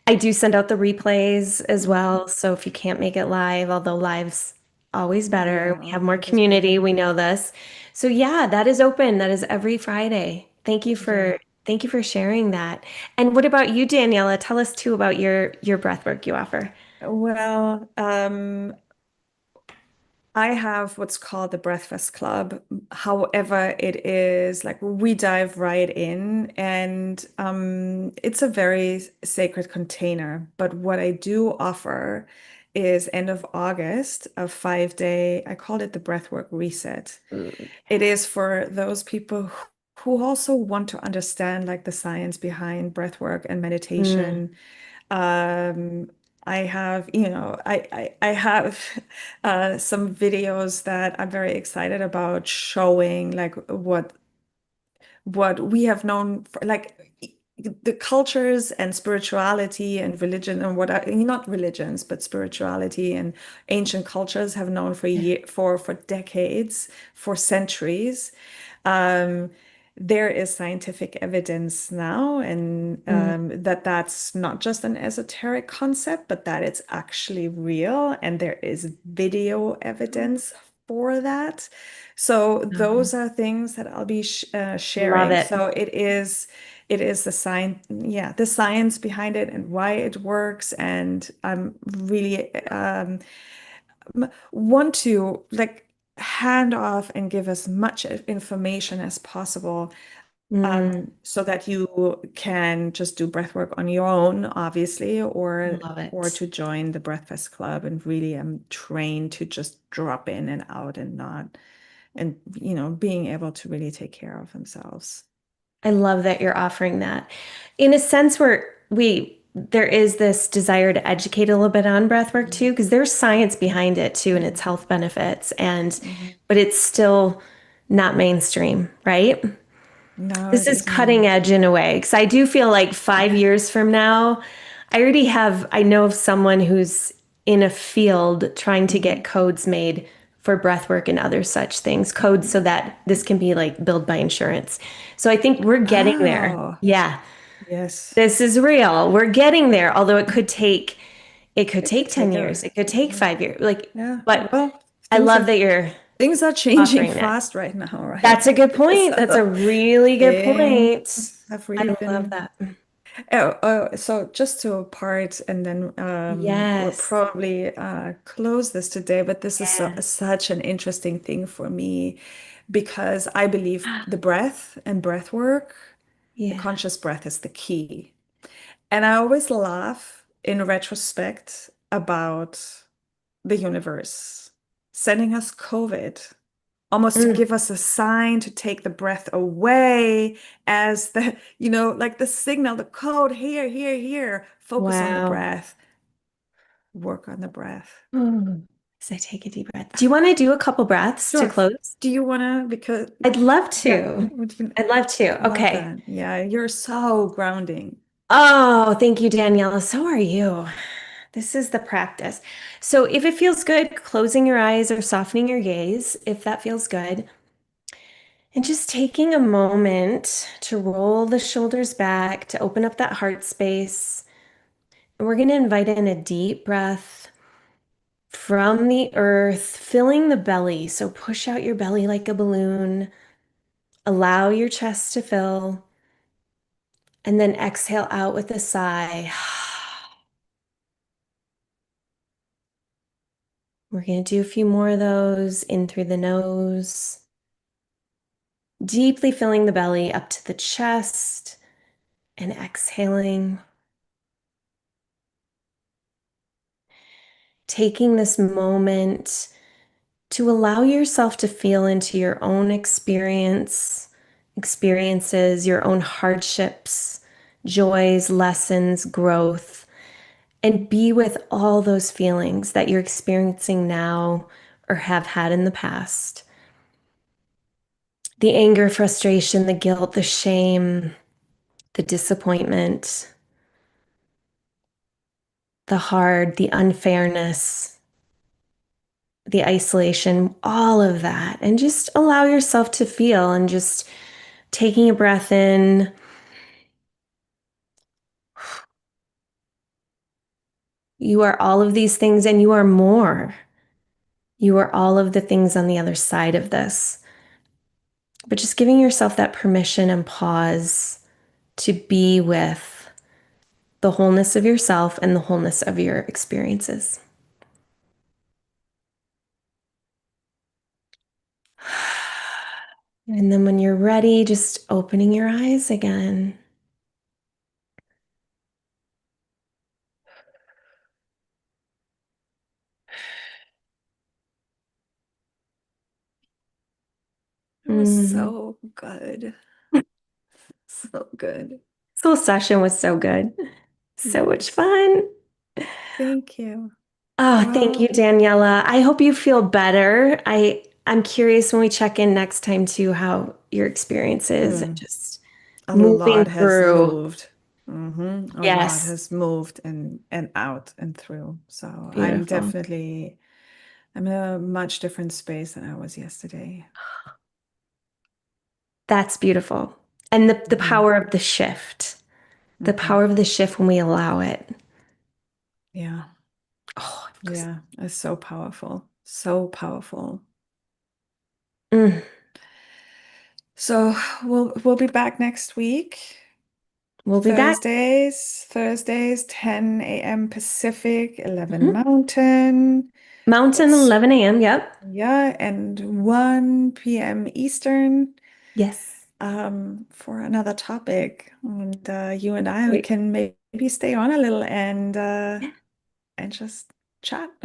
[SPEAKER 1] I do send out the replays as
[SPEAKER 2] Hmm.
[SPEAKER 1] well. So if you can't make it live, although live's always better,
[SPEAKER 2] Yeah,
[SPEAKER 1] we have more
[SPEAKER 2] life is
[SPEAKER 1] community.
[SPEAKER 2] better.
[SPEAKER 1] We know this. So yeah, that is open. That is every Friday.
[SPEAKER 2] Yeah.
[SPEAKER 1] Thank you for sharing that. And what about you, Daniela? Tell us too about your breath work you offer.
[SPEAKER 2] Well, I have what's called the Breakfast Club. However, it is like we dive right in, and it's a very sacred container. But what I do offer is end of August, a 5-day, I call it the Breathwork Reset.
[SPEAKER 1] Ooh,
[SPEAKER 2] It is for those people who also want to understand like the science behind breathwork and
[SPEAKER 1] mm,
[SPEAKER 2] meditation. Um, I have, I have some videos that I'm very excited about showing like what we have known for, like the cultures and spirituality and religion and not religions but spirituality and ancient cultures have known for decades, for centuries. Um, there is scientific evidence now, and
[SPEAKER 1] Mm,
[SPEAKER 2] that that's not just an esoteric concept, but that it's actually real, and there is video evidence for that. So
[SPEAKER 1] um,
[SPEAKER 2] those are things that I'll be
[SPEAKER 1] love
[SPEAKER 2] sharing.
[SPEAKER 1] it.
[SPEAKER 2] So it is the science, yeah, the science behind it and why it works, and I'm really want to like hand off and give as much information as possible,
[SPEAKER 1] Mm,
[SPEAKER 2] so that you can just do breath work on your own, obviously,
[SPEAKER 1] love
[SPEAKER 2] or
[SPEAKER 1] it.
[SPEAKER 2] to join the Breathfest Club and really trained to just drop in and out and not, and being able to really take care of themselves.
[SPEAKER 1] I love that you're offering that. In a sense where there is this desire to educate a little bit on breath work too, because there's science behind it too and its
[SPEAKER 2] Mhm.
[SPEAKER 1] health benefits and
[SPEAKER 2] Mhm.
[SPEAKER 1] but it's still not mainstream, right?
[SPEAKER 2] No,
[SPEAKER 1] This
[SPEAKER 2] it
[SPEAKER 1] is
[SPEAKER 2] isn't.
[SPEAKER 1] cutting edge in a way because I do feel like 5 years from now, I know of someone who's in a field trying to
[SPEAKER 2] Mhm.
[SPEAKER 1] get codes made for breath work and other such things, codes so that this can be like billed by insurance. So I think we're getting there.
[SPEAKER 2] Oh,
[SPEAKER 1] Yeah,
[SPEAKER 2] yes.
[SPEAKER 1] this is real. We're getting there, although it could
[SPEAKER 2] It could
[SPEAKER 1] take 10
[SPEAKER 2] take
[SPEAKER 1] years,
[SPEAKER 2] a,
[SPEAKER 1] it could take
[SPEAKER 2] yeah.
[SPEAKER 1] 5 years. Like,
[SPEAKER 2] Yeah.
[SPEAKER 1] but
[SPEAKER 2] Well,
[SPEAKER 1] I
[SPEAKER 2] things
[SPEAKER 1] love
[SPEAKER 2] are
[SPEAKER 1] that you're
[SPEAKER 2] things are changing
[SPEAKER 1] offering that.
[SPEAKER 2] fast right now,
[SPEAKER 1] That's a
[SPEAKER 2] right?
[SPEAKER 1] good point. That's a
[SPEAKER 2] So
[SPEAKER 1] really good
[SPEAKER 2] things
[SPEAKER 1] point.
[SPEAKER 2] have
[SPEAKER 1] I
[SPEAKER 2] really
[SPEAKER 1] love
[SPEAKER 2] been.
[SPEAKER 1] that.
[SPEAKER 2] So just to part, and then we'll
[SPEAKER 1] Yes.
[SPEAKER 2] probably close this today. But this is
[SPEAKER 1] Yeah.
[SPEAKER 2] such an interesting thing for me, because I believe the breath and breath work, the
[SPEAKER 1] Yeah.
[SPEAKER 2] conscious breath is the key. And I always laugh in retrospect about the universe sending us COVID, almost to
[SPEAKER 1] Mm.
[SPEAKER 2] give us a sign to take the breath away, as the, like the signal, the code, here, here, here, focus on the
[SPEAKER 1] Wow.
[SPEAKER 2] breath, work on the breath.
[SPEAKER 1] Mm. As I take a deep breath. Do you want to do a couple breaths to
[SPEAKER 2] Sure.
[SPEAKER 1] close?
[SPEAKER 2] Do you want to? Because,
[SPEAKER 1] I'd love
[SPEAKER 2] yeah,
[SPEAKER 1] to.
[SPEAKER 2] would you
[SPEAKER 1] I'd love to.
[SPEAKER 2] love
[SPEAKER 1] Okay.
[SPEAKER 2] that? Yeah, you're so grounding.
[SPEAKER 1] Oh, thank you, Daniela. So are you. This is the practice. So if it feels good, closing your eyes or softening your gaze, if that feels good, and just taking a moment to roll the shoulders back, to open up that heart space. And we're going to invite in a deep breath from the earth, filling the belly. So push out your belly like a balloon. Allow your chest to fill. And then exhale out with a sigh. We're going to do a few more of those in through the nose, deeply filling the belly up to the chest and exhaling. Taking this moment to allow yourself to feel into your own experiences, your own hardships, joys, lessons, growth, and be with all those feelings that you're experiencing now or have had in the past. The anger, frustration, the guilt, the shame, the disappointment, the unfairness, the isolation, all of that. And just allow yourself to feel and just taking a breath in. You are all of these things and you are more. You are all of the things on the other side of this. But just giving yourself that permission and pause to be with the wholeness of yourself and the wholeness of your experiences. And then when you're ready, just opening your eyes again.
[SPEAKER 2] It was
[SPEAKER 1] Mm.
[SPEAKER 2] so good. So good.
[SPEAKER 1] This whole session was so good. So much
[SPEAKER 2] Yes.
[SPEAKER 1] fun.
[SPEAKER 2] Thank you.
[SPEAKER 1] Oh, thank you,
[SPEAKER 2] Well,
[SPEAKER 1] Daniela. I hope you feel better. I'm curious when we check in next time too, how your experience is and
[SPEAKER 2] mm,
[SPEAKER 1] just
[SPEAKER 2] a
[SPEAKER 1] moving
[SPEAKER 2] lot has
[SPEAKER 1] through.
[SPEAKER 2] moved. A lot
[SPEAKER 1] Yes,
[SPEAKER 2] has moved and out and through. So
[SPEAKER 1] beautiful.
[SPEAKER 2] I'm in a much different space than I was yesterday.
[SPEAKER 1] That's beautiful. And the
[SPEAKER 2] Hmm.
[SPEAKER 1] power of the shift, the
[SPEAKER 2] Hmm.
[SPEAKER 1] power of the shift when we allow it.
[SPEAKER 2] Yeah.
[SPEAKER 1] Oh,
[SPEAKER 2] Yeah. It's so powerful. So powerful.
[SPEAKER 1] mm,
[SPEAKER 2] So we'll be back next week.
[SPEAKER 1] we'll be back.
[SPEAKER 2] Thursdays, 10 a.m. Pacific, 11
[SPEAKER 1] Mhm.
[SPEAKER 2] Mountain.
[SPEAKER 1] Mountain,
[SPEAKER 2] That's
[SPEAKER 1] 11 a.m. Yep.
[SPEAKER 2] yeah, and 1 p.m. Eastern,
[SPEAKER 1] Yes.
[SPEAKER 2] for another topic. And you and I, we
[SPEAKER 1] Wait.
[SPEAKER 2] can maybe stay on a little and just chat about